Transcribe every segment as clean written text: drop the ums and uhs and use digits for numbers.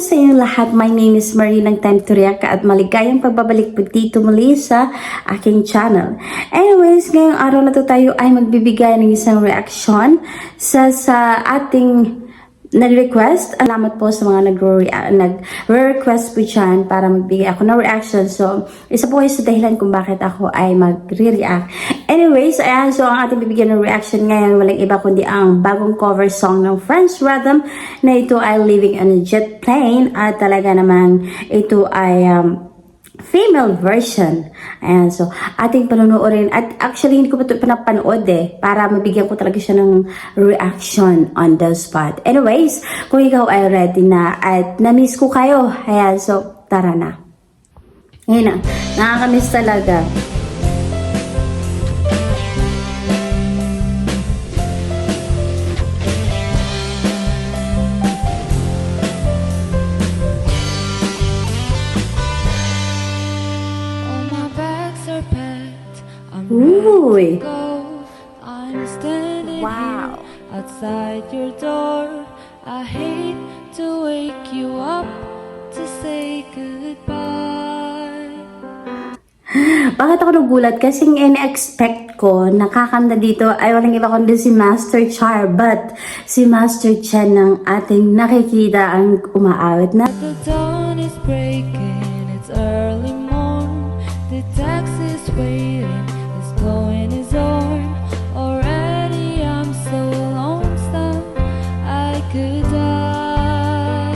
sa inyong lahat. My name is Marie ng Time to React at maligayang pagbabalik po dito muli sa aking channel. Anyways, ngayong araw na to tayo ay magbibigay ng isang reaction sa ating nag-request. Salamat po sa mga nag-request po dyan para magbigay ako ng reaction. So, isa po kayo sa dahilan kung bakit ako ay magre-react. Anyways, ayan, so ang ating bibigyan ng reaction ngayon, walang iba kundi ang bagong cover song ng Friends Rhythm na ito ay Living on a Jet Plane at talaga naman ito ay female version. Ayan, so ating panonoodin at actually hindi ko pa ito pinapanood para mabigyan ko talaga siya ng reaction on the spot. Anyways, kung ikaw ay ready na at na-miss ko kayo, ayan, so tara na. Ngayon na, nakakamiss talaga. Uy! I'm standing Wow! here outside your door. I hate to wake you up to say goodbye. Bakit ako nagulat? Kasi in-expect ko, nakakanta dito ay walang iba kundi si Master Char. But si Master Chen ng ating nakikita ang umaawit na. The dawn is breaking, it's early morn. The taxi's waiting, it's going his horn. Already I'm so lonesome, I could die.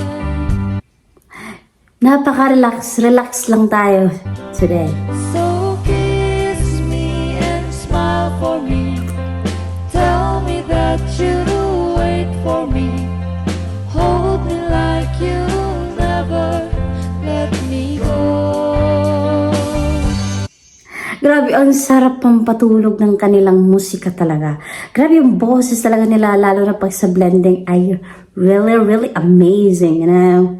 Napaka-relax lang tayo today. So kiss me and smile for me. Tell me that you'll wait for me. Hold me like you'll never let me go. Grabe, ang sarap pang patulog ng kanilang musika talaga. Grabe yung boses talaga nila, lalo na pag sa blending ay really amazing, you know?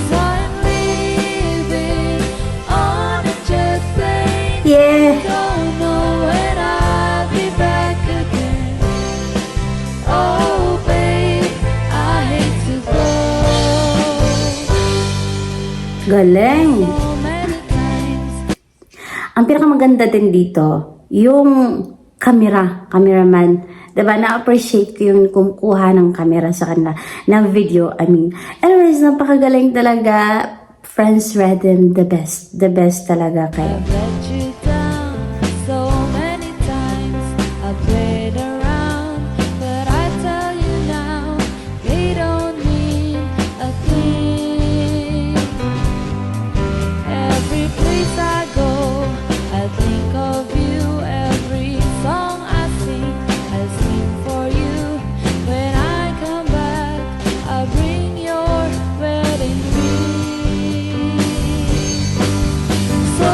I'm living on a jet plane. Yeah! Don't know when I'll be back again. Oh babe, I hate to go. Galing! So many times. Ang pinakamaganda din dito, yung cameraman. Diba? Na-appreciate ko yung kumukuha ng camera sa kanila, ng video, I mean. Anyways, napakagaling talaga. Friends Rhythm, the best talaga kayo. I've let you down so many times. I played around, but I tell you now, they don't mean a thing. Every place I go, I think of you. Every song I sing for you. When I come back, I bring your wedding ring. So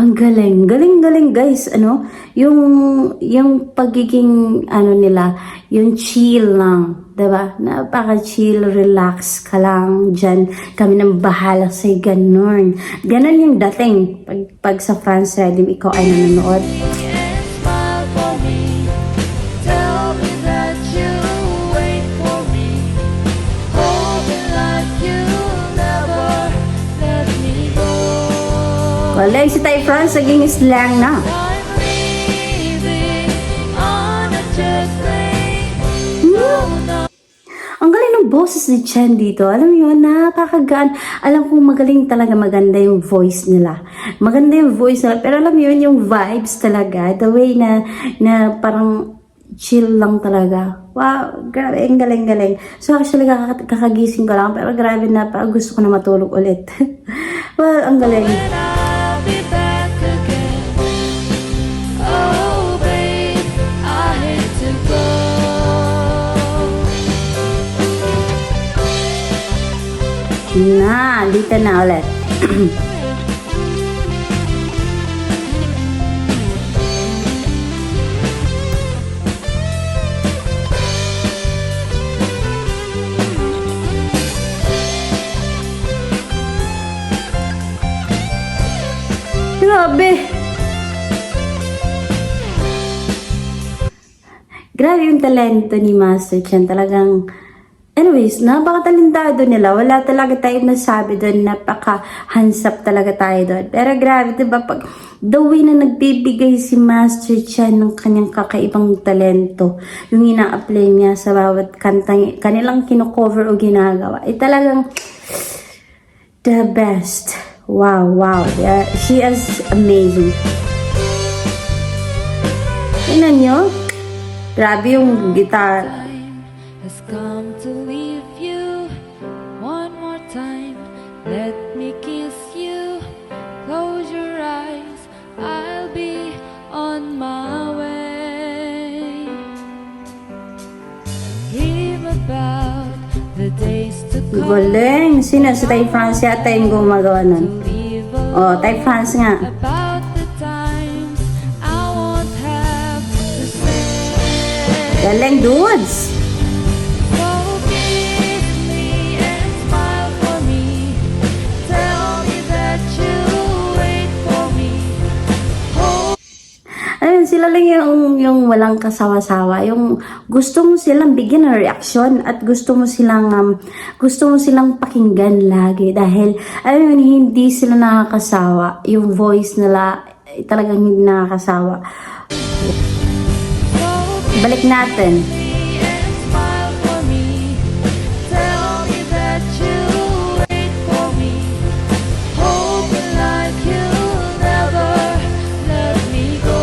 Ang galing guys, ano, yung pagiging, ano nila, yung chill lang, diba? Napaka-chill, relax ka lang dyan, kami nang bahala sa'yo, ganun. Ganun yung dating, pag sa Friends Rhythm, ikaw ay nanonood. and smile for me. Tell me that you'll wait for me. Hold me like you'll never let me go. Wala, si Tay France, naging slang na. I'm living on a jet plane. No. Ang galing ng boses ni Chen dito. Alam mo yun, napakagaan. Alam kong magaling talaga, maganda yung voice nila. Maganda yung voice nila. Pero alam mo yun, yung vibes talaga. The way na parang chill lang talaga. Wow, grabe, ang galing. So actually, kakagising ko lang. Pero grabe na, gusto ko na matulog ulit. Well, ang galing. When I'll be back again. Oh babe, I hate to go. Dito na ulit. Grabe! Grabe yung talento ni Master Chen. Talagang Anyways, napakatalentado nila. Wala talaga tayong nasabi doon. Napaka-handsap talaga tayo doon. Pero grabe, diba? Pag the way na nagbibigay si Master Chan ng kanyang kakaibang talento, yung ina-apply niya sa bawat kanta kanilang kinocover o ginagawa, ay talagang the best. Wow, wow. Yeah, she is amazing. Tingnan nyo. Grabe yung guitar. Time has come to leave you one more time. Let me kiss you. Close your eyes. I'll be on my way. Dream about the days to come. Galing. Sino? Si Tay France yata yung gumagawa nun. Leave Oh, Tay France nga. about the times I won't have to say. Galing, dudes. So kiss me and smile for me. Tell me that you'll wait for me. Ayun, sila lang yung walang kasawa-sawa. Yung gusto mo silang bigyan ng reaksyon at gusto mo silang pakinggan lagi. Dahil, ayun, hindi sila nakakasawa. Yung voice nila, talagang hindi nakakasawa. Balik natin. Me and smile for me. Tell me that you'll wait for me. Hold me like you'll never let me go.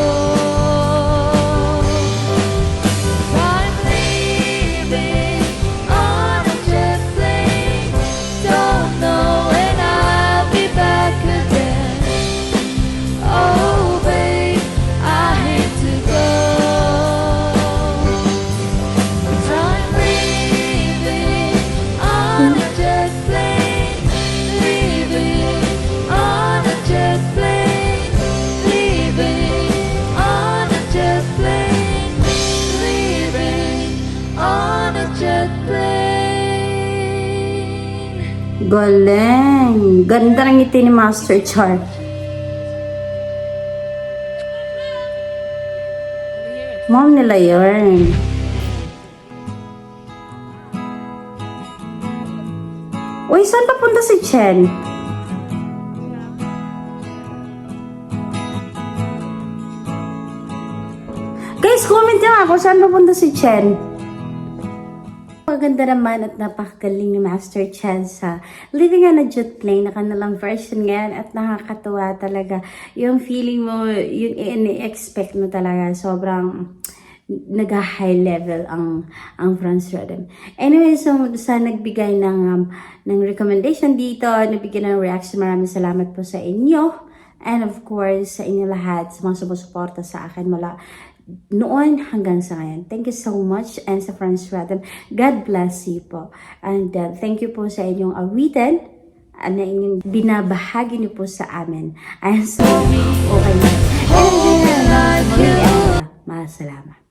I'm leaving on a jet plane. Don't know when I'll be back again. Oh, babe, I hate to go. I'm leaving on a jet plane. Leaving on a jet plane. Leaving on a jet plane. Leaving on a jet plane. Galing. Ganda ng ngiti ni Master Char. Mom nila yun. Uy, saan papunta si Chen? Guys, comment nyo nga kung saan papunta si Chen. Maganda naman at napakagaling ni Master Chen sa Living on a Jet Plane na kanilang version ngayon at nakakatuwa talaga. Yung feeling mo, yung ini-expect mo talaga, sobrang nag-high level ang Franz Rhythm. Anyway, so sa nagbigay ng recommendation dito, nabigyan ng reaction, maraming salamat po sa inyo. And of course, sa inyo lahat, sa mga sumusuporta sa akin mula noon hanggang sa ngayon. Thank you so much. And sa Franz Rhythm, God bless you po. And thank you po sa inyong awitin na inyong binabahagi niyo po sa amin. Ayan, so, okay na. And then, maraming salamat.